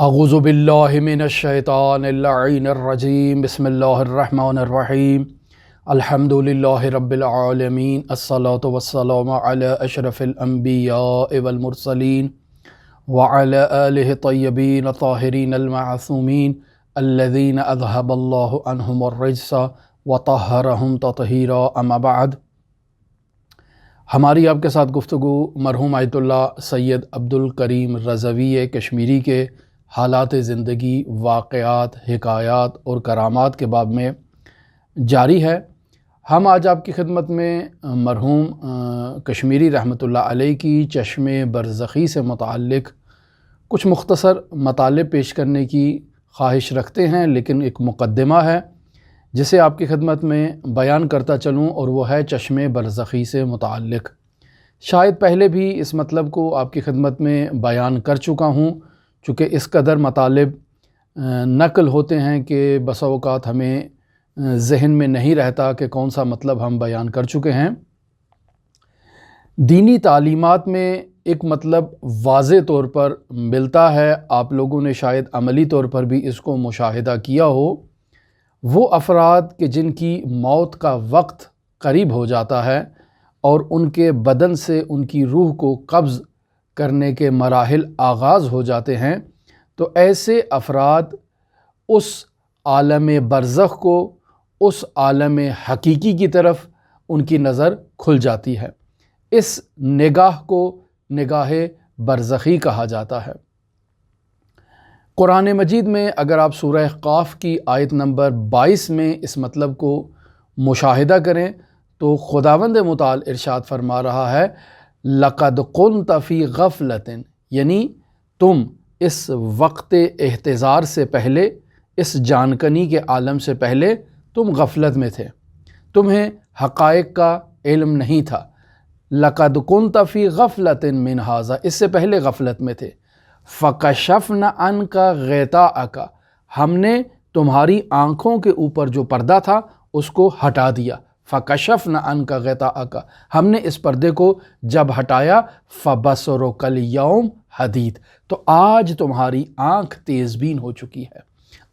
اعوذ باللہ من الشیطان اللعین الرجیم بسم اللہ الرحمن الرحیم الحمد للہ رب العالمین الصلاة والسلام علی اشرف الانبیاء والمرسلین وعلی آلہ الطیبین الطاہرین المعصومین الذین اذہب اللہ عنہم الرجس وطہرہم تطہیرا اما بعد۔ ہماری آپ کے ساتھ گفتگو مرحوم آیت اللہ سید عبدالکریم رضوی کشمیری کے حالات زندگی، واقعات، حکایات اور کرامات کے باب میں جاری ہے۔ ہم آج آپ کی خدمت میں مرحوم کشمیری رحمۃ اللہ علیہ کی چشم برزخی سے متعلق کچھ مختصر مطالب پیش کرنے کی خواہش رکھتے ہیں، لیکن ایک مقدمہ ہے جسے آپ کی خدمت میں بیان کرتا چلوں، اور وہ ہے چشم برزخی سے متعلق۔ شاید پہلے بھی اس مطلب کو آپ کی خدمت میں بیان کر چکا ہوں، چونکہ اس قدر مطالب نقل ہوتے ہیں کہ بسا اوقات ہمیں ذہن میں نہیں رہتا کہ کون سا مطلب ہم بیان کر چکے ہیں۔ دینی تعلیمات میں ایک مطلب واضح طور پر ملتا ہے، آپ لوگوں نے شاید عملی طور پر بھی اس کو مشاہدہ کیا ہو۔ وہ افراد کہ جن کی موت کا وقت قریب ہو جاتا ہے اور ان کے بدن سے ان کی روح کو قبض کرنے کے مراحل آغاز ہو جاتے ہیں، تو ایسے افراد اس عالم برزخ کو، اس عالم حقیقی کی طرف ان کی نظر کھل جاتی ہے۔ اس نگاہ کو نگاہ برزخی کہا جاتا ہے۔ قرآن مجید میں اگر آپ سورہ قاف کی آیت نمبر 22 میں اس مطلب کو مشاہدہ کریں تو خداوند متعال ارشاد فرما رہا ہے، لَقَدْ كُنْتَ فِي غَفْلَةٍ، یعنی تم اس وقت احتضار سے پہلے، اس جانکنی کے عالم سے پہلے تم غفلت میں تھے، تمہیں حقائق کا علم نہیں تھا۔ لَقَدْ كُنْتَ فِي غَفْلَةٍ مِّنْ هَذَا، اس سے پہلے غفلت میں تھے۔ فَكَشَفْنَا عَنْكَ غِطَاءَكَ، ہم نے تمہاری آنکھوں کے اوپر جو پردہ تھا اس کو ہٹا دیا۔ فَكَشَفْنَا عَنْكَ غِطَاءَكَ، ہم نے اس پردے کو جب ہٹایا، فَبَصَرُكَ الْيَوْمَ حَدِيدٌ، تو آج تمہاری آنکھ تیز بین ہو چکی ہے،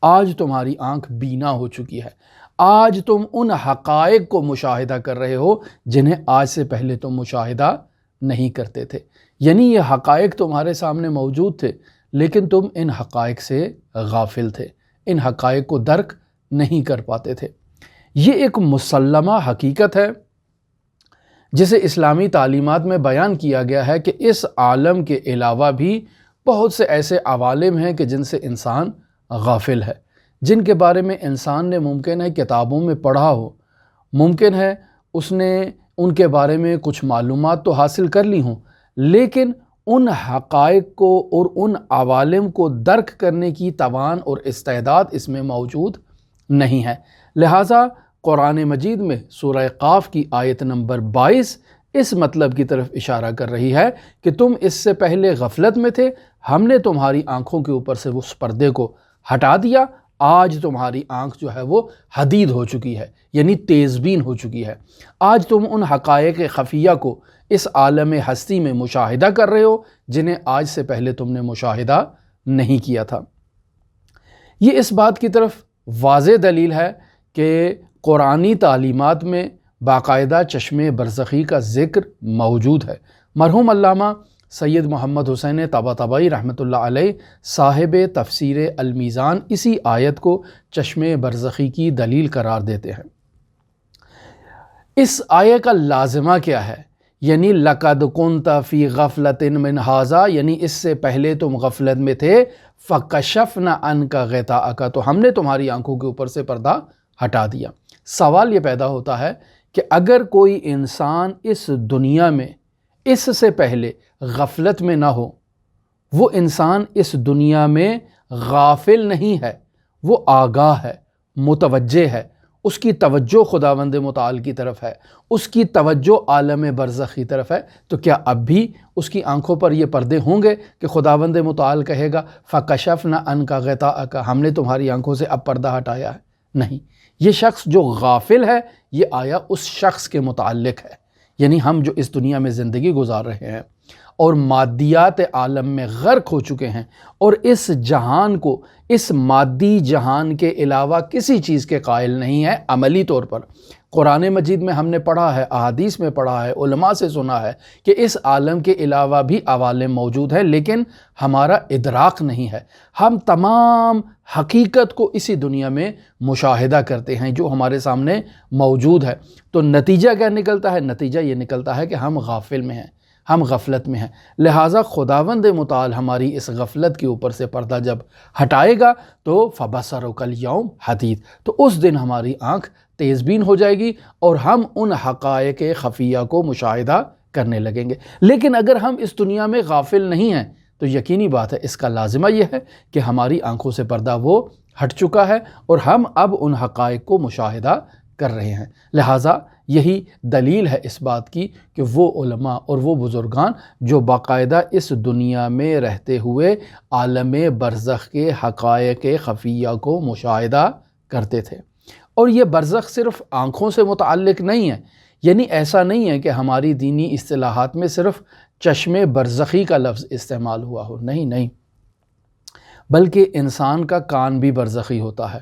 آج تمہاری آنکھ بینا ہو چکی ہے، آج تم ان حقائق کو مشاہدہ کر رہے ہو جنہیں آج سے پہلے تم مشاہدہ نہیں کرتے تھے۔ یعنی یہ حقائق تمہارے سامنے موجود تھے، لیکن تم ان حقائق سے غافل تھے، ان حقائق کو درک نہیں کر پاتے تھے۔ یہ ایک مسلمہ حقیقت ہے جسے اسلامی تعلیمات میں بیان کیا گیا ہے کہ اس عالم کے علاوہ بھی بہت سے ایسے عوالم ہیں کہ جن سے انسان غافل ہے، جن کے بارے میں انسان نے ممکن ہے کتابوں میں پڑھا ہو، ممکن ہے اس نے ان کے بارے میں کچھ معلومات تو حاصل کر لی ہوں، لیکن ان حقائق کو اور ان عوالم کو درک کرنے کی توان اور استعداد اس میں موجود نہیں ہے۔ لہٰذا قرآن مجید میں سورہ قاف کی آیت نمبر 22 اس مطلب کی طرف اشارہ کر رہی ہے کہ تم اس سے پہلے غفلت میں تھے، ہم نے تمہاری آنکھوں کے اوپر سے اس پردے کو ہٹا دیا، آج تمہاری آنکھ جو ہے وہ حدید ہو چکی ہے، یعنی تیز بین ہو چکی ہے۔ آج تم ان حقائق خفیہ کو اس عالم ہستی میں مشاہدہ کر رہے ہو جنہیں آج سے پہلے تم نے مشاہدہ نہیں کیا تھا۔ یہ اس بات کی طرف واضح دلیل ہے کہ قرآنی تعلیمات میں باقاعدہ چشم برزخی کا ذکر موجود ہے۔ مرحوم علامہ سید محمد حسین طباطبائی رحمۃ اللہ علیہ صاحب تفسیر المیزان اسی آیت کو چشم برزخی کی دلیل قرار دیتے ہیں۔ اس آیت کا لازمہ کیا ہے؟ یعنی لَقَدْ كُنْتَ فِي غَفْلَةٍ مِّنْ هَذَا، یعنی اس سے پہلے تم غفلت میں تھے، فَكَشَفْنَا عَنْكَ غِطَاءَكَ، تو ہم نے تمہاری آنکھوں کے اوپر سے پردہ ہٹا دیا۔ سوال یہ پیدا ہوتا ہے کہ اگر کوئی انسان اس دنیا میں اس سے پہلے غفلت میں نہ ہو، وہ انسان اس دنیا میں غافل نہیں ہے، وہ آگاہ ہے، متوجہ ہے، اس کی توجہ خداوند متعال کی طرف ہے، اس کی توجہ عالم برزخ کی طرف ہے، تو کیا اب بھی اس کی آنکھوں پر یہ پردے ہوں گے کہ خداوند متعال کہے گا فَكَشَفْنَا عَنْكَ غِطَاءَكَ، ہم نے تمہاری آنکھوں سے اب پردہ ہٹایا ہے؟ نہیں، یہ شخص جو غافل ہے یہ آیا اس شخص کے متعلق ہے، یعنی ہم جو اس دنیا میں زندگی گزار رہے ہیں اور مادیات عالم میں غرق ہو چکے ہیں، اور اس جہان کو، اس مادی جہان کے علاوہ کسی چیز کے قائل نہیں ہے عملی طور پر۔ قرآن مجید میں ہم نے پڑھا ہے، احادیث میں پڑھا ہے، علماء سے سنا ہے کہ اس عالم کے علاوہ بھی عوالم موجود ہیں، لیکن ہمارا ادراک نہیں ہے۔ ہم تمام حقیقت کو اسی دنیا میں مشاہدہ کرتے ہیں جو ہمارے سامنے موجود ہے۔ تو نتیجہ کیا نکلتا ہے؟ نتیجہ یہ نکلتا ہے کہ ہم غافل میں ہیں، ہم غفلت میں ہیں۔ لہٰذا خداوند متعال ہماری اس غفلت کے اوپر سے پردہ جب ہٹائے گا تو فَبَصَرُكَ الْيَوْمَ حَدِيدٌ، تو اس دن ہماری آنکھ تیز بین ہو جائے گی اور ہم ان حقائق خفیہ کو مشاہدہ کرنے لگیں گے۔ لیکن اگر ہم اس دنیا میں غافل نہیں ہیں تو یقینی بات ہے اس کا لازمہ یہ ہے کہ ہماری آنکھوں سے پردہ وہ ہٹ چکا ہے اور ہم اب ان حقائق کو مشاہدہ کر رہے ہیں۔ لہٰذا یہی دلیل ہے اس بات کی کہ وہ علماء اور وہ بزرگان جو باقاعدہ اس دنیا میں رہتے ہوئے عالم برزخ کے حقائق خفیہ کو مشاہدہ کرتے تھے۔ اور یہ برزخ صرف آنکھوں سے متعلق نہیں ہے، یعنی ایسا نہیں ہے کہ ہماری دینی اصطلاحات میں صرف چشم برزخی کا لفظ استعمال ہوا ہو، نہیں، بلکہ انسان کا کان بھی برزخی ہوتا ہے،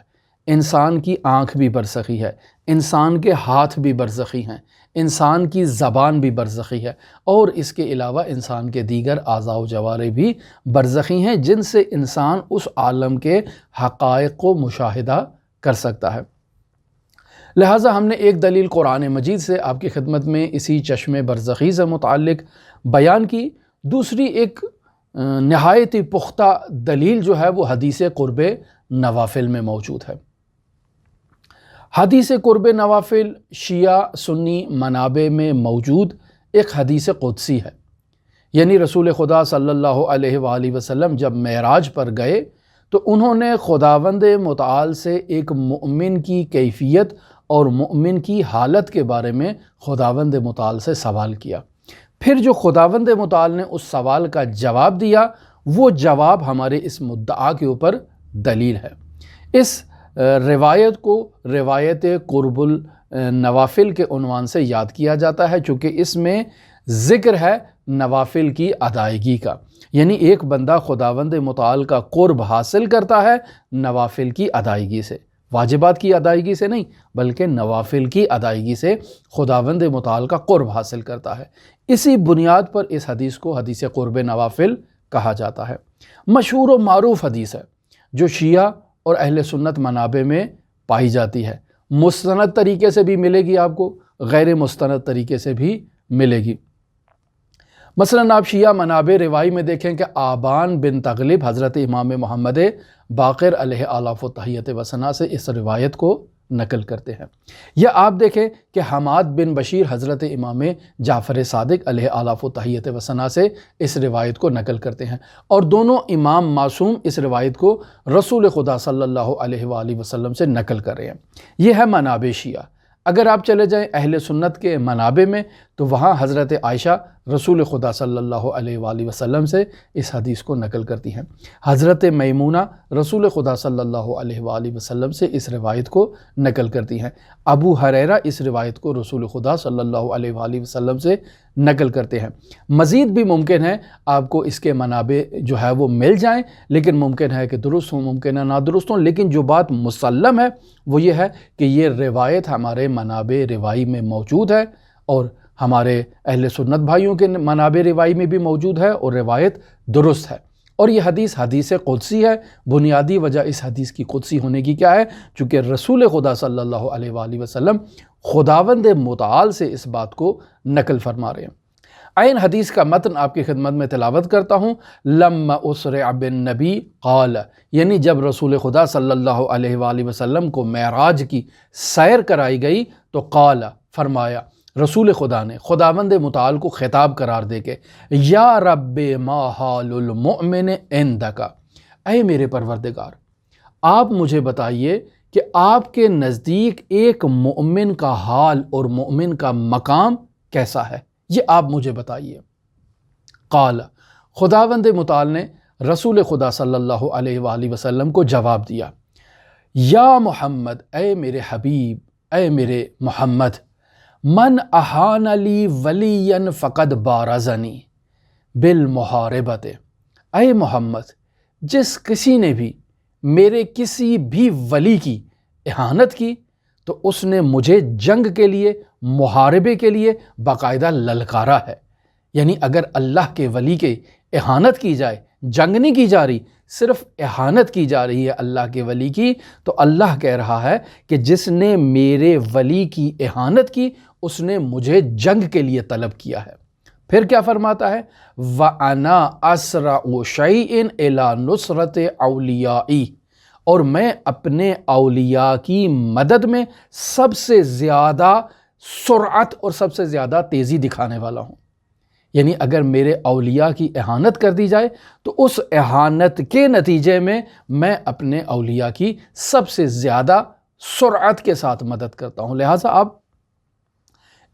انسان کی آنکھ بھی برزخی ہے، انسان کے ہاتھ بھی برزخی ہیں، انسان کی زبان بھی برزخی ہے، اور اس کے علاوہ انسان کے دیگر اعضاء و جوارح بھی برزخی ہیں جن سے انسان اس عالم کے حقائق کو مشاہدہ کر سکتا ہے۔ لہٰذا ہم نے ایک دلیل قرآن مجید سے آپ کی خدمت میں اسی چشم برزخی سے متعلق بیان کی۔ دوسری ایک نہایت ہی پختہ دلیل جو ہے وہ حدیث قرب نوافل میں موجود ہے۔ حدیث قرب نوافل شیعہ سنی منابع میں موجود ایک حدیث قدسی ہے، یعنی رسول خدا صلی اللہ علیہ وآلہ وسلم جب معراج پر گئے تو انہوں نے خداوند متعال سے ایک مؤمن کی کیفیت اور مؤمن کی حالت کے بارے میں خداوند متعال سے سوال کیا۔ پھر جو خداوند متعال نے اس سوال کا جواب دیا وہ جواب ہمارے اس مدعا کے اوپر دلیل ہے۔ اس روایت کو روایت قرب النوافل کے عنوان سے یاد کیا جاتا ہے چونکہ اس میں ذکر ہے نوافل کی ادائیگی کا، یعنی ایک بندہ خداوند متعال کا قرب حاصل کرتا ہے نوافل کی ادائیگی سے، واجبات کی ادائیگی سے نہیں بلکہ نوافل کی ادائیگی سے خداوند متعال کا قرب حاصل کرتا ہے۔ اسی بنیاد پر اس حدیث کو حدیث قرب نوافل کہا جاتا ہے۔ مشہور و معروف حدیث ہے جو شیعہ اور اہل سنت منابع میں پائی جاتی ہے، مستند طریقے سے بھی ملے گی آپ کو، غیر مستند طریقے سے بھی ملے گی۔ مثلاً آپ شیعہ منابع روائی میں دیکھیں کہ آبان بن تغلب حضرت امام محمد باقر علیہ آلاف و تحیت و ثنا سے اس روایت کو نقل کرتے ہیں، یا آپ دیکھیں کہ حماد بن بشیر حضرت امام جعفر صادق علیہ آلاف و تحیت و ثنا سے اس روایت کو نقل کرتے ہیں، اور دونوں امام معصوم اس روایت کو رسول خدا صلی اللہ علیہ وآلہ وسلم سے نقل کر رہے ہیں۔ یہ ہے منابع شیعہ۔ اگر آپ چلے جائیں اہل سنت کے منابع میں تو وہاں حضرت عائشہ رسول خدا صلی اللہ علیہ وآلہ وسلم سے اس حدیث کو نقل کرتی ہیں، حضرت میمونہ رسول خدا صلی اللہ علیہ وآلہ وسلم سے اس روایت کو نقل کرتی ہیں، ابو ہریرہ اس روایت کو رسول خدا صلی اللہ علیہ وآلہ وسلم سے نقل کرتے ہیں۔ مزید بھی ممکن ہے آپ کو اس کے منابع جو ہے وہ مل جائیں، لیکن ممکن ہے کہ درست ہوں، ممکن ہے نادرست ہوں، لیکن جو بات مسلم ہے وہ یہ ہے کہ یہ روایت ہمارے منابع روائی میں موجود ہے، اور ہمارے اہل سنت بھائیوں کے منابع روائی میں بھی موجود ہے، اور روایت درست ہے۔ اور یہ حدیث قدسی ہے۔ بنیادی وجہ اس حدیث کی قدسی ہونے کی کیا ہے؟ چونکہ رسول خدا صلی اللہ علیہ وآلہ وسلم خداوند متعال سے اس بات کو نقل فرما رہے ہیں۔ عین حدیث کا متن آپ کی خدمت میں تلاوت کرتا ہوں۔ لما اسرع بالنبی قال، یعنی جب رسول خدا صلی اللہ علیہ وآلہ وسلم کو معراج کی سیر کرائی گئی تو قال، فرمایا رسول خدا نے خداوند متعال کو خطاب قرار دے کے، یا رب ما حال المؤمن عندک، اے میرے پروردگار آپ مجھے بتائیے کہ آپ کے نزدیک ایک مومن کا حال اور مومن کا مقام کیسا ہے، یہ آپ مجھے بتائیے۔ قال، خداوند متعال نے رسول خدا صلی اللہ علیہ وآلہ وسلم کو جواب دیا، یا محمد، اے میرے حبیب، اے میرے محمد، من احان لی ولیا فقد بارزنی، بالمحاربت، اے محمد جس کسی نے بھی میرے کسی بھی ولی کی اہانت کی تو اس نے مجھے جنگ کے لیے، محاربے کے لیے باقاعدہ للکارا ہے۔ یعنی اگر اللہ کے ولی کے اہانت کی جائے، جنگ نہیں کی جا رہی، صرف اہانت کی جا رہی ہے اللہ کے ولی کی، تو اللہ کہہ رہا ہے کہ جس نے میرے ولی کی اہانت کی اس نے مجھے جنگ کے لیے طلب کیا ہے۔ پھر کیا فرماتا ہے؟ وَأَنَا أَسْرَعُ شَيْءٍ إِلَى نُصْرَةِ أَوْلِيَائِي، اور میں اپنے اولیاء کی مدد میں سب سے زیادہ سرعت اور سب سے زیادہ تیزی دکھانے والا ہوں۔ یعنی اگر میرے اولیاء کی اہانت کر دی جائے تو اس اہانت کے نتیجے میں میں اپنے اولیاء کی سب سے زیادہ سرعت کے ساتھ مدد کرتا ہوں۔ لہٰذا آپ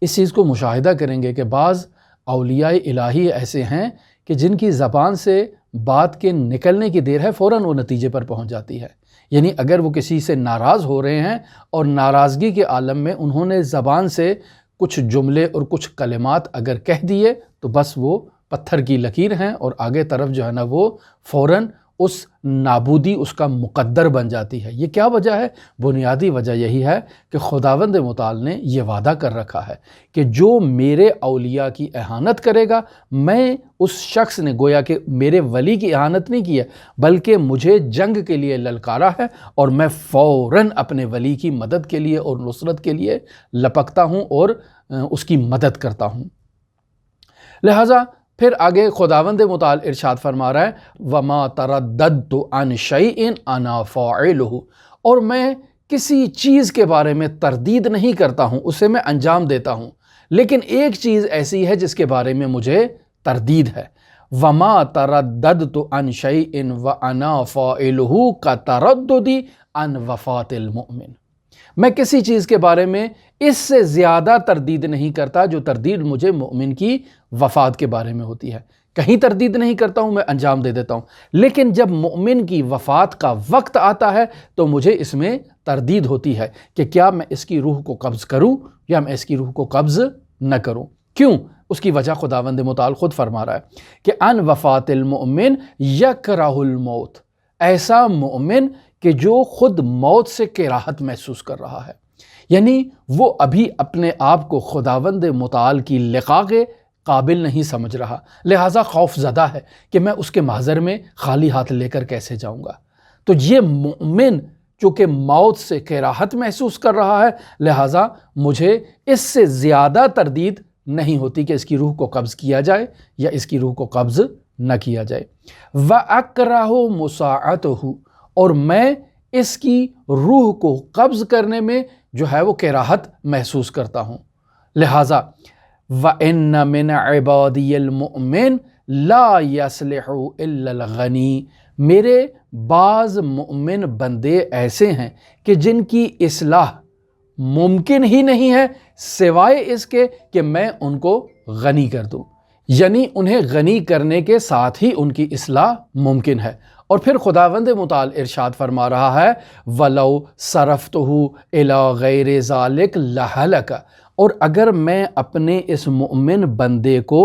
اس چیز کو مشاہدہ کریں گے کہ بعض اولیاء الہی ایسے ہیں کہ جن کی زبان سے بات کے نکلنے کی دیر ہے فوراً وہ نتیجے پر پہنچ جاتی ہے۔ یعنی اگر وہ کسی سے ناراض ہو رہے ہیں اور ناراضگی کے عالم میں انہوں نے زبان سے کچھ جملے اور کچھ کلمات اگر کہہ دیے تو بس وہ پتھر کی لکیر ہیں اور آگے طرف جو ہے نا وہ فوراً اس نابودی اس کا مقدر بن جاتی ہے۔ یہ کیا وجہ ہے؟ بنیادی وجہ یہی ہے کہ خداوند متعال نے یہ وعدہ کر رکھا ہے کہ جو میرے اولیاء کی اہانت کرے گا، میں اس شخص نے گویا کہ میرے ولی کی اہانت نہیں کی ہے بلکہ مجھے جنگ کے لیے للکارا ہے اور میں فوراً اپنے ولی کی مدد کے لیے اور نصرت کے لیے لپکتا ہوں اور اس کی مدد کرتا ہوں۔ لہٰذا پھر آگے خداوند متعال ارشاد فرما رہا ہے وَمَا تَرَدَّدْتُ عَنْ شَيْءٍ أَنَا فَاعِلُهُ، اور میں کسی چیز کے بارے میں تردید نہیں کرتا ہوں، اسے میں انجام دیتا ہوں، لیکن ایک چیز ایسی ہے جس کے بارے میں مجھے تردید ہے۔ وَمَا تَرَدَّدْتُ عَنْ شَيْءٍ وَأَنَا فَاعِلُهُ كَتَرَدُّدِ عَنْ وَفَاتِ الْمُؤْمِنِ، میں کسی چیز کے بارے میں اس سے زیادہ تردید نہیں کرتا جو تردید مجھے مومن کی وفات کے بارے میں ہوتی ہے۔ کہیں تردید نہیں کرتا ہوں، میں انجام دے دیتا ہوں، لیکن جب مومن کی وفات کا وقت آتا ہے تو مجھے اس میں تردید ہوتی ہے کہ کیا میں اس کی روح کو قبض کروں یا میں اس کی روح کو قبض نہ کروں۔ کیوں؟ اس کی وجہ خداوند متعال خود فرما رہا ہے کہ ان وفات المؤمن یکرہ الموت، ایسا مومن کہ جو خود موت سے کراہت محسوس کر رہا ہے، یعنی وہ ابھی اپنے آپ کو خداوند متعال کی لقاء کے قابل نہیں سمجھ رہا، لہٰذا خوف زدہ ہے کہ میں اس کے محضر میں خالی ہاتھ لے کر کیسے جاؤں گا۔ تو یہ مومن چونکہ موت سے کراہت محسوس کر رہا ہے، لہٰذا مجھے اس سے زیادہ تردید نہیں ہوتی کہ اس کی روح کو قبض کیا جائے یا اس کی روح کو قبض نہ کیا جائے۔ وَأَكْرَهُ مُسَاعَتَهُ، اور میں اس کی روح کو قبض کرنے میں جو ہے وہ کراہت محسوس کرتا ہوں۔ لہٰذا وَإِنَّ مِنْ عِبَادِيَ الْمُؤْمِنِ لَا يَصْلِحُ إِلَّا الْغَنِي، میرے بعض مؤمن بندے ایسے ہیں کہ جن کی اصلاح ممکن ہی نہیں ہے سوائے اس کے کہ میں ان کو غنی کر دوں، یعنی انہیں غنی کرنے کے ساتھ ہی ان کی اصلاح ممکن ہے۔ اور پھر خداوند متعال ارشاد فرما رہا ہے وَلَوْ صَرَفْتُهُ إِلَى غَيْرِ ذَلِكَ لَهَلَكَ، اور اگر میں اپنے اس مؤمن بندے کو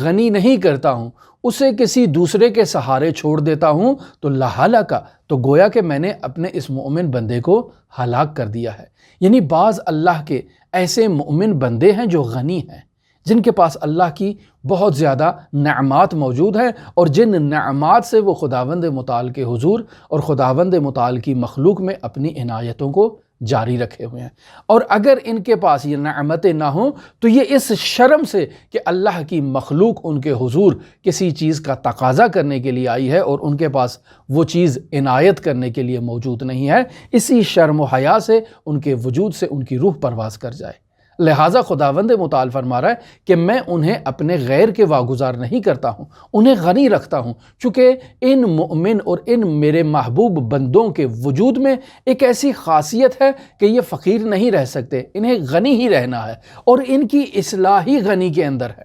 غنی نہیں کرتا ہوں، اسے کسی دوسرے کے سہارے چھوڑ دیتا ہوں تو لَهَلَكَ، تو گویا کہ میں نے اپنے اس مؤمن بندے کو ہلاک کر دیا ہے۔ یعنی بعض اللہ کے ایسے مؤمن بندے ہیں جو غنی ہیں، جن کے پاس اللہ کی بہت زیادہ نعمات موجود ہیں اور جن نعمات سے وہ خداوند متعال کے حضور اور خداوند متعال کی مخلوق میں اپنی عنایتوں کو جاری رکھے ہوئے ہیں، اور اگر ان کے پاس یہ نعمتیں نہ ہوں تو یہ اس شرم سے کہ اللہ کی مخلوق ان کے حضور کسی چیز کا تقاضا کرنے کے لیے آئی ہے اور ان کے پاس وہ چیز عنایت کرنے کے لیے موجود نہیں ہے، اسی شرم و حیا سے ان کے وجود سے ان کی روح پرواز کر جائے۔ لہٰذا خداوند متعال فرما رہا ہے کہ میں انہیں اپنے غیر کے واگزار نہیں کرتا ہوں، انہیں غنی رکھتا ہوں، چونکہ ان مؤمن اور ان میرے محبوب بندوں کے وجود میں ایک ایسی خاصیت ہے کہ یہ فقیر نہیں رہ سکتے، انہیں غنی ہی رہنا ہے اور ان کی اصلاح ہی غنی کے اندر ہے۔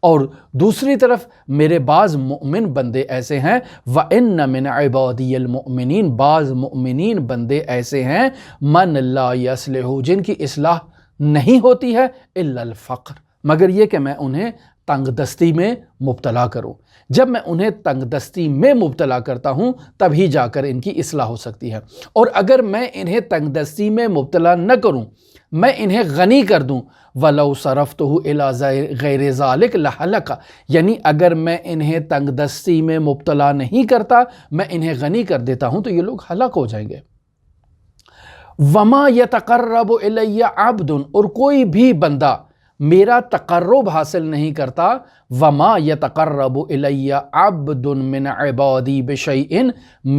اور دوسری طرف میرے بعض مؤمن بندے ایسے ہیں وَإِنَّ مِنْ عِبَادِيَ الْمُؤْمِنِينَ، بعض مؤمنین بندے ایسے ہیں مَنْ لَا يَصْلِحُ، جن کی اصلاح نہیں ہوتی ہے الا الفقر، مگر یہ کہ میں انہیں تنگ دستی میں مبتلا کروں۔ جب میں انہیں تنگ دستی میں مبتلا کرتا ہوں تبھی جا کر ان کی اصلاح ہو سکتی ہے، اور اگر میں انہیں تنگ دستی میں مبتلا نہ کروں، میں انہیں غنی کر دوں، وَلَوْ صَرَفْتُهُ إِلَىٰ غَيْرِ ذَلِكَ لَهَلَكَ، یعنی اگر میں انہیں تنگ دستی میں مبتلا نہیں کرتا، میں انہیں غنی کر دیتا ہوں، تو یہ لوگ ہلاک ہو جائیں گے۔ وَمَا يَتَقَرَّبُ إِلَيَّ عَبْدٌ، اور کوئی بھی بندہ میرا تقرب حاصل نہیں کرتا، وَمَا يَتَقَرَّبُ إِلَيَّ عَبْدٌ مِّنْ عِبَادِي بِشَيْءٍ،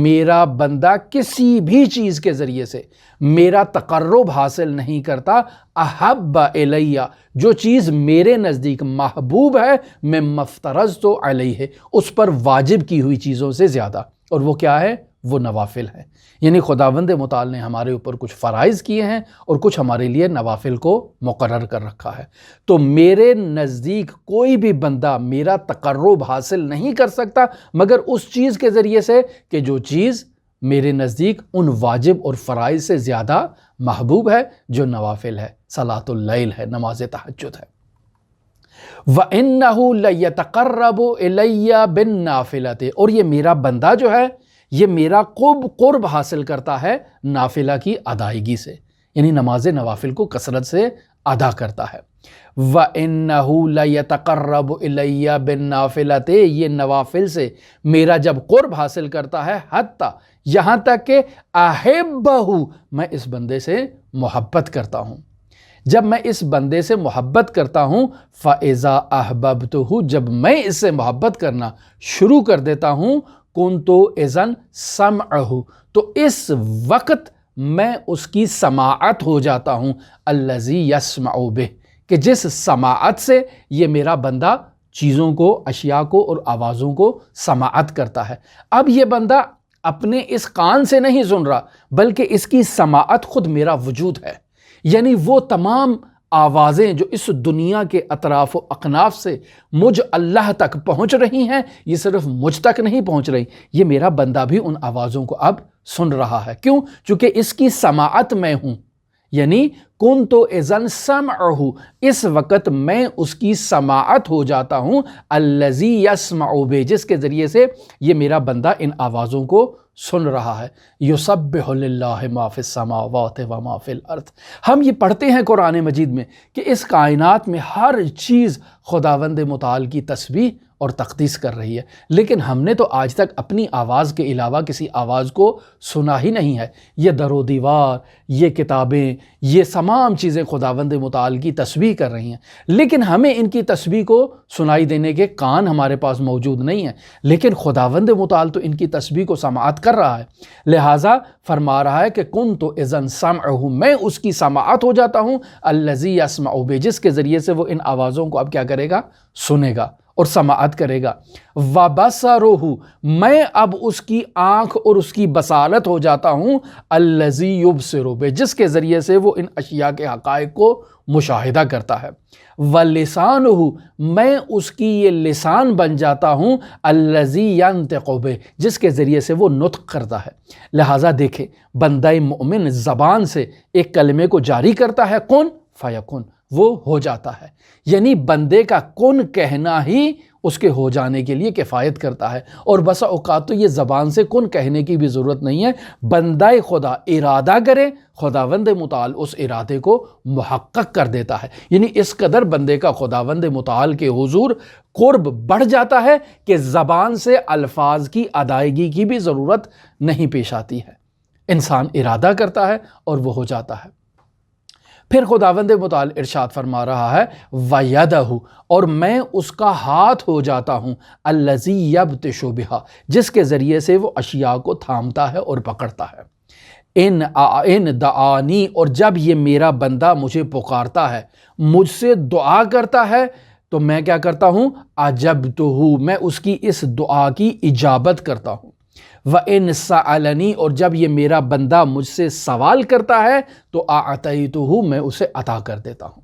میرا بندہ کسی بھی چیز کے ذریعے سے میرا تقرب حاصل نہیں کرتا، احب الیہ، جو چیز میرے نزدیک محبوب ہے، مما افترضت علیہ، اس پر واجب کی ہوئی چیزوں سے زیادہ، اور وہ کیا ہے؟ وہ نوافل ہے۔ یعنی خداوند متعال نے ہمارے اوپر کچھ فرائض کیے ہیں اور کچھ ہمارے لیے نوافل کو مقرر کر رکھا ہے۔ تو میرے نزدیک کوئی بھی بندہ میرا تقرب حاصل نہیں کر سکتا مگر اس چیز کے ذریعے سے کہ جو چیز میرے نزدیک ان واجب اور فرائض سے زیادہ محبوب ہے، جو نوافل ہے، صلاۃ اللیل ہے، نماز تہجد ہے۔ وَإِنَّهُ لَيَتَقَرَّبُ إِلَيَّ بِالنَّافِلَةِ، اور یہ میرا بندہ جو ہے یہ میرا قرب حاصل کرتا ہے نافلہ کی ادائیگی سے، یعنی نماز نوافل کو کثرت سے ادا کرتا ہے۔ وَإِنَّهُ لَيَتَقَرَّبُ إِلَيَّ بِالنَّافِلَةِ، یہ نوافل سے میرا جب قرب حاصل کرتا ہے، حتیٰ یہاں تک کہ احبہ، میں اس بندے سے محبت کرتا ہوں۔ جب میں اس بندے سے محبت کرتا ہوں، فَإِذَا أَحْبَبْتُهُ، جب میں اس سے محبت کرنا شروع کر دیتا ہوں، كُنْتُ إِذًا سَمْعَهُ، تو اس وقت میں اس کی سماعت ہو جاتا ہوں، الَّذِي يَسْمَعُ بِهِ، کہ جس سماعت سے یہ میرا بندہ چیزوں کو، اشیاء کو اور آوازوں کو سماعت کرتا ہے۔ اب یہ بندہ اپنے اس کان سے نہیں سن رہا بلکہ اس کی سماعت خود میرا وجود ہے، یعنی وہ تمام آوازیں جو اس دنیا کے اطراف و اکناف سے مجھ اللہ تک پہنچ رہی ہیں، یہ صرف مجھ تک نہیں پہنچ رہی، یہ میرا بندہ بھی ان آوازوں کو اب سن رہا ہے۔ کیوں؟ چونکہ اس کی سماعت میں ہوں، یعنی کن تو اذن سمعہ، اس وقت میں اس کی سماعت ہو جاتا ہوں، الذی یسمع بہ، جس کے ذریعے سے یہ میرا بندہ ان آوازوں کو سن رہا ہے۔ یسبح للہ ما فی السماوات و ما فی الارض، ہم یہ پڑھتے ہیں قرآن مجید میں کہ اس کائنات میں ہر چیز خداوند متعال کی تسبیح اور تقدیس کر رہی ہے، لیکن ہم نے تو آج تک اپنی آواز کے علاوہ کسی آواز کو سنا ہی نہیں ہے۔ یہ در و دیوار، یہ کتابیں، یہ تمام چیزیں خداوند متعال کی تسبیح کر رہی ہیں، لیکن ہمیں ان کی تسبیح کو سنائی دینے کے کان ہمارے پاس موجود نہیں ہیں، لیکن خداوند متعال تو ان کی تسبیح کو سماعت کر رہا ہے۔ لہٰذا فرما رہا ہے کہ کنت اذن سمعہ، میں اس کی سماعت ہو جاتا ہوں، الذی یسمع بہ، جس کے ذریعے سے وہ ان آوازوں کو اب کیا کرے گا؟ سنے گا اور سماعت کرے گا۔ وَبَصَرُهُ، میں اب اس کی آنکھ اور اس کی بصارت ہو جاتا ہوں، الَّذِي يُبْصِرُ بِهِ، جس کے ذریعے سے وہ ان اشیاء کے حقائق کو مشاہدہ کرتا ہے۔ وَلِسَانُهُ، میں اس کی یہ لسان بن جاتا ہوں، الَّذِي يَنطِقُ بِهِ، جس کے ذریعے سے وہ نطق کرتا ہے۔ لہٰذا دیکھیں، بندہ مومن زبان سے ایک کلمے کو جاری کرتا ہے، کن فیکن، وہ ہو جاتا ہے، یعنی بندے کا کن کہنا ہی اس کے ہو جانے کے لیے کفایت کرتا ہے۔ اور بسا اوقات تو یہ زبان سے کن کہنے کی بھی ضرورت نہیں ہے، بندہ خدا ارادہ کرے، خداوند متعال اس ارادے کو محقق کر دیتا ہے، یعنی اس قدر بندے کا خداوند متعال کے حضور قرب بڑھ جاتا ہے کہ زبان سے الفاظ کی ادائیگی کی بھی ضرورت نہیں پیش آتی ہے، انسان ارادہ کرتا ہے اور وہ ہو جاتا ہے۔ پھر خداوند متعال ارشاد فرما رہا ہے، وَيَدَهُ، اور میں اس کا ہاتھ ہو جاتا ہوں، الَّذِي يَبْطِشُ بِهَا، جس کے ذریعے سے وہ اشیاء کو تھامتا ہے اور پکڑتا ہے۔ ان دعانی، اور جب یہ میرا بندہ مجھے پکارتا ہے، مجھ سے دعا کرتا ہے، تو میں کیا کرتا ہوں؟ اجبتہ، میں اس کی اس دعا کی اجابت کرتا ہوں۔ وَإِن سَأَلَنِي، اور جب یہ میرا بندہ مجھ سے سوال کرتا ہے تو أَعْطَيْتُهُ، میں اسے عطا کر دیتا ہوں۔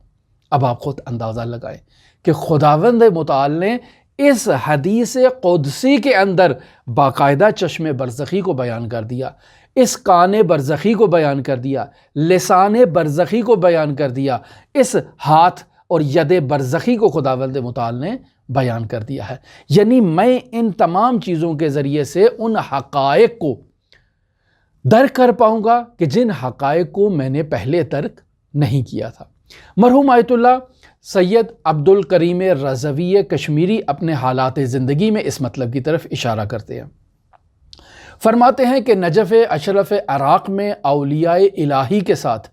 اب آپ خود اندازہ لگائیں کہ خداوند متعال نے اس حدیث قدسی کے اندر باقاعدہ چشم برزخی کو بیان کر دیا، اس کان برزخی کو بیان کر دیا، لسان برزخی کو بیان کر دیا، اس ہاتھ اور ید برزخی کو خداوند متعال نے بیان کر دیا ہے۔ یعنی میں ان تمام چیزوں کے ذریعے سے ان حقائق کو درک کر پاؤں گا کہ جن حقائق کو میں نے پہلے ترک نہیں کیا تھا۔ مرحوم آیت اللہ سید عبد الکریم رضوی کشمیری اپنے حالات زندگی میں اس مطلب کی طرف اشارہ کرتے ہیں۔ فرماتے ہیں کہ نجف اشرف عراق میں اولیاء الہی کے ساتھ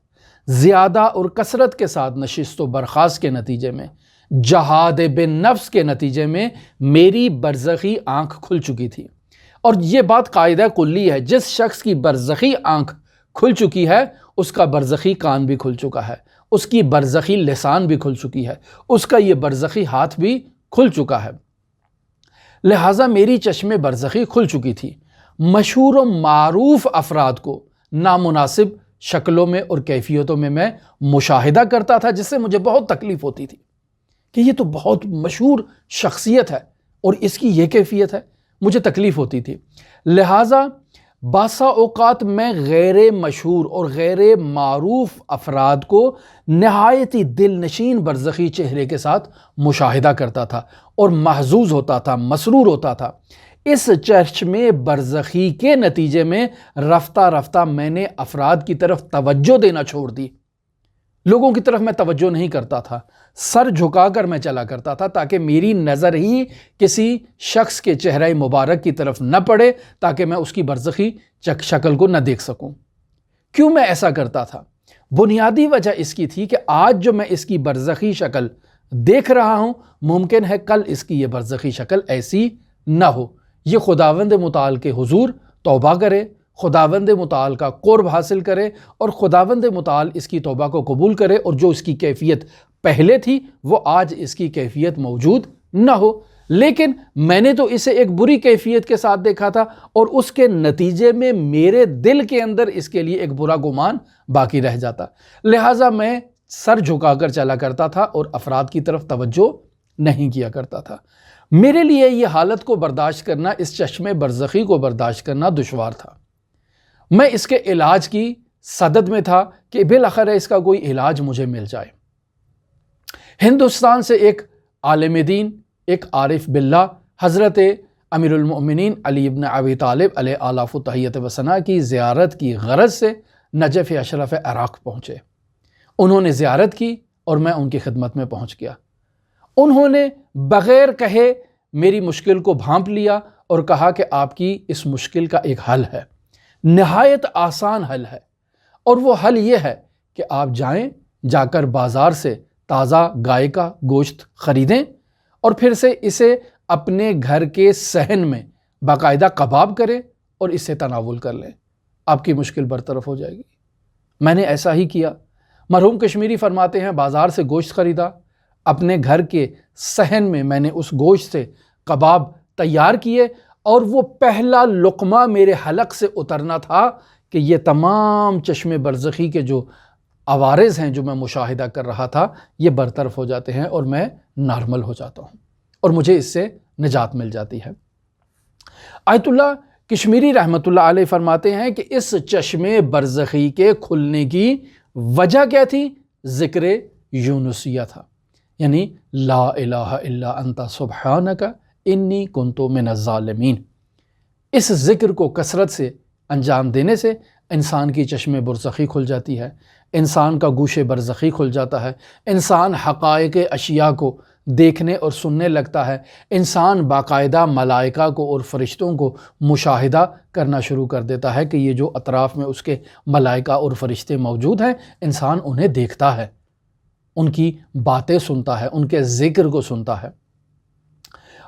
زیادہ اور کثرت کے ساتھ نشست و برخاست کے نتیجے میں، جہاد بن نفس کے نتیجے میں میری برزخی آنکھ کھل چکی تھی۔ اور یہ بات قاعدہ کلی ہے، جس شخص کی برزخی آنکھ کھل چکی ہے اس کا برزخی کان بھی کھل چکا ہے، اس کی برزخی لسان بھی کھل چکی ہے، اس کا یہ برزخی ہاتھ بھی کھل چکا ہے۔ لہٰذا میری چشم برزخی کھل چکی تھی۔ مشہور و معروف افراد کو نامناسب شکلوں میں اور کیفیتوں میں مشاہدہ کرتا تھا، جس سے مجھے بہت تکلیف ہوتی تھی کہ یہ تو بہت مشہور شخصیت ہے اور اس کی یہ کیفیت ہے، مجھے تکلیف ہوتی تھی۔ لہٰذا بعض اوقات میں غیر مشہور اور غیر معروف افراد کو نہایت ہی دل نشین برزخی چہرے کے ساتھ مشاہدہ کرتا تھا اور محظوظ ہوتا تھا، مسرور ہوتا تھا۔ اس چرچ میں برزخی کے نتیجے میں رفتہ رفتہ میں نے افراد کی طرف توجہ دینا چھوڑ دی، لوگوں کی طرف میں توجہ نہیں کرتا تھا، سر جھکا کر میں چلا کرتا تھا تاکہ میری نظر ہی کسی شخص کے چہرہ مبارک کی طرف نہ پڑے، تاکہ میں اس کی برزخی شکل کو نہ دیکھ سکوں۔ کیوں میں ایسا کرتا تھا؟ بنیادی وجہ اس کی تھی کہ آج جو میں اس کی برزخی شکل دیکھ رہا ہوں، ممکن ہے کل اس کی یہ برزخی شکل ایسی نہ ہو۔ یہ خداوند متعال کے حضور توبہ کرے، خداوند متعال کا قرب حاصل کرے اور خداوند متعال اس کی توبہ کو قبول کرے، اور جو اس کی کیفیت پہلے تھی وہ آج اس کی کیفیت موجود نہ ہو۔ لیکن میں نے تو اسے ایک بری کیفیت کے ساتھ دیکھا تھا، اور اس کے نتیجے میں میرے دل کے اندر اس کے لیے ایک برا گمان باقی رہ جاتا، لہٰذا میں سر جھکا کر چلا کرتا تھا اور افراد کی طرف توجہ نہیں کیا کرتا تھا۔ میرے لیے یہ حالت کو برداشت کرنا، اس چشم برزخی کو برداشت کرنا دشوار تھا۔ میں اس کے علاج کی صدد میں تھا کہ بالآخر اس کا کوئی علاج مجھے مل جائے۔ ہندوستان سے ایک عالم دین، ایک عارف باللہ، حضرت امیر المؤمنین علی ابن ابی طالب علیہ آلاف و تحیت و ثنا کی زیارت کی غرض سے نجف اشرف عراق پہنچے۔ انہوں نے زیارت کی اور میں ان کی خدمت میں پہنچ گیا۔ انہوں نے بغیر کہے میری مشکل کو بھانپ لیا اور کہا کہ آپ کی اس مشکل کا ایک حل ہے، نہایت آسان حل ہے، اور وہ حل یہ ہے کہ آپ جا کر بازار سے تازہ گائے کا گوشت خریدیں اور پھر سے اسے اپنے گھر کے صحن میں باقاعدہ کباب کریں اور اسے تناول کر لیں، آپ کی مشکل برطرف ہو جائے گی۔ میں نے ایسا ہی کیا۔ مرحوم کشمیری فرماتے ہیں بازار سے گوشت خریدا، اپنے گھر کے صحن میں میں نے اس گوشت سے کباب تیار کیے، اور وہ پہلا لقمہ میرے حلق سے اترنا تھا کہ یہ تمام چشم برزخی کے جو عوارض ہیں جو میں مشاہدہ کر رہا تھا یہ برطرف ہو جاتے ہیں اور میں نارمل ہو جاتا ہوں اور مجھے اس سے نجات مل جاتی ہے۔ آیت اللہ کشمیری رحمۃ اللہ علیہ فرماتے ہیں کہ اس چشم برزخی کے کھلنے کی وجہ کیا تھی؟ ذکر یونسیہ تھا، یعنی لا الہ الا انت سبحانک انی کنت من الظالمین۔ اس ذکر کو کثرت سے انجام دینے سے انسان کی چشم برزخی کھل جاتی ہے، انسان کا گوش برزخی کھل جاتا ہے، انسان حقائق اشیاء کو دیکھنے اور سننے لگتا ہے، انسان باقاعدہ ملائکہ کو اور فرشتوں کو مشاہدہ کرنا شروع کر دیتا ہے کہ یہ جو اطراف میں اس کے ملائکہ اور فرشتے موجود ہیں، انسان انہیں دیکھتا ہے، ان کی باتیں سنتا ہے، ان کے ذکر کو سنتا ہے۔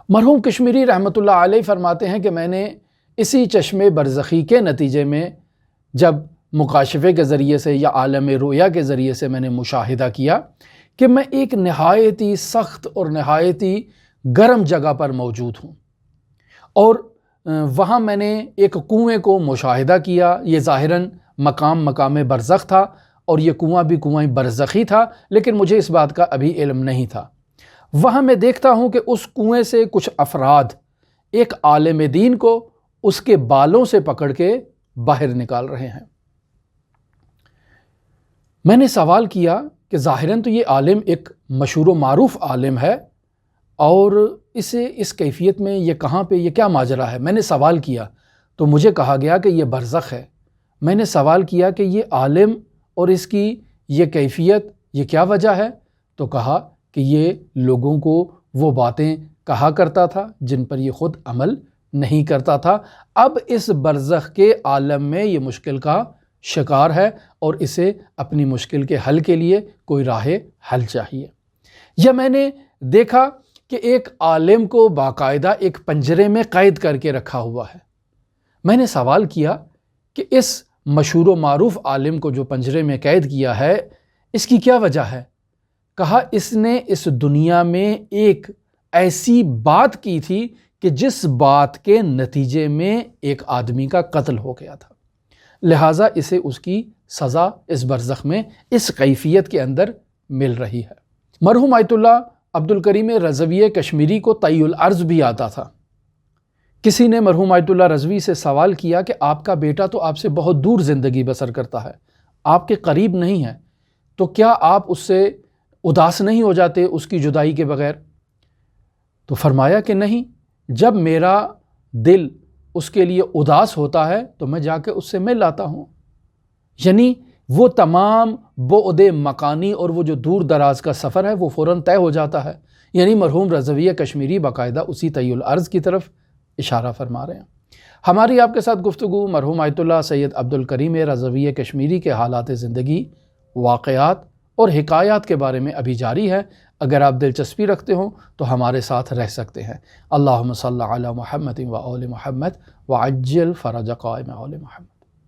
مرحوم کشمیری رحمۃ اللہ علیہ فرماتے ہیں کہ میں نے اسی چشم برزخی کے نتیجے میں جب مکاشفے کے ذریعے سے یا عالم رؤیا کے ذریعے سے میں نے مشاہدہ کیا کہ میں ایک نہایت ہی سخت اور نہایت ہی گرم جگہ پر موجود ہوں، اور وہاں میں نے ایک کنویں کو مشاہدہ کیا۔ یہ ظاہراً مقام برزخ تھا اور یہ کنواں بھی کنواں برزخی تھا، لیکن مجھے اس بات کا ابھی علم نہیں تھا۔ وہاں میں دیکھتا ہوں کہ اس کنویں سے کچھ افراد ایک عالم دین کو اس کے بالوں سے پکڑ کے باہر نکال رہے ہیں۔ میں نے سوال کیا کہ ظاہراً تو یہ عالم ایک مشہور و معروف عالم ہے، اور اسے اس کیفیت میں یہ کہاں پہ، یہ کیا ماجرا ہے؟ میں نے سوال کیا تو مجھے کہا گیا کہ یہ برزخ ہے۔ میں نے سوال کیا کہ یہ عالم اور اس کی یہ کیفیت، یہ کیا وجہ ہے؟ تو کہا کہ یہ لوگوں کو وہ باتیں کہا کرتا تھا جن پر یہ خود عمل نہیں کرتا تھا۔ اب اس برزخ کے عالم میں یہ مشکل کا شکار ہے اور اسے اپنی مشکل کے حل کے لیے کوئی راہ حل چاہیے۔ یا میں نے دیکھا کہ ایک عالم کو باقاعدہ ایک پنجرے میں قید کر کے رکھا ہوا ہے۔ میں نے سوال کیا کہ اس مشہور و معروف عالم کو جو پنجرے میں قید کیا ہے، اس کی کیا وجہ ہے؟ کہا اس نے اس دنیا میں ایک ایسی بات کی تھی کہ جس بات کے نتیجے میں ایک آدمی کا قتل ہو گیا تھا، لہٰذا اسے اس کی سزا اس برزخ میں اس کیفیت کے اندر مل رہی ہے۔ مرحوم آیت اللہ عبد الکریم رضوی کشمیری کو طی العرض بھی آتا تھا۔ کسی نے مرحوم آیت اللہ رضوی سے سوال کیا کہ آپ کا بیٹا تو آپ سے بہت دور زندگی بسر کرتا ہے، آپ کے قریب نہیں ہے، تو کیا آپ اس سے اداس نہیں ہو جاتے اس کی جدائی کے بغیر؟ تو فرمایا کہ نہیں، جب میرا دل اس کے لیے اداس ہوتا ہے تو میں جا کے اس سے مل آتا ہوں۔ یعنی وہ تمام بعد مکانی اور وہ جو دور دراز کا سفر ہے وہ فوراً طے ہو جاتا ہے۔ یعنی مرحوم رضوی کشمیری باقاعدہ اسی طی العرض کی طرف اشارہ فرما رہے ہیں۔ ہماری آپ کے ساتھ گفتگو مرحوم آیت اللہ سید عبد الکریم رضوی کشمیری کے حالات زندگی، واقعات اور حکایات کے بارے میں ابھی جاری ہے۔ اگر آپ دلچسپی رکھتے ہوں تو ہمارے ساتھ رہ سکتے ہیں۔ اللہم صلی علی محمد و آل محمد وعجل فرج قائم آل محمد۔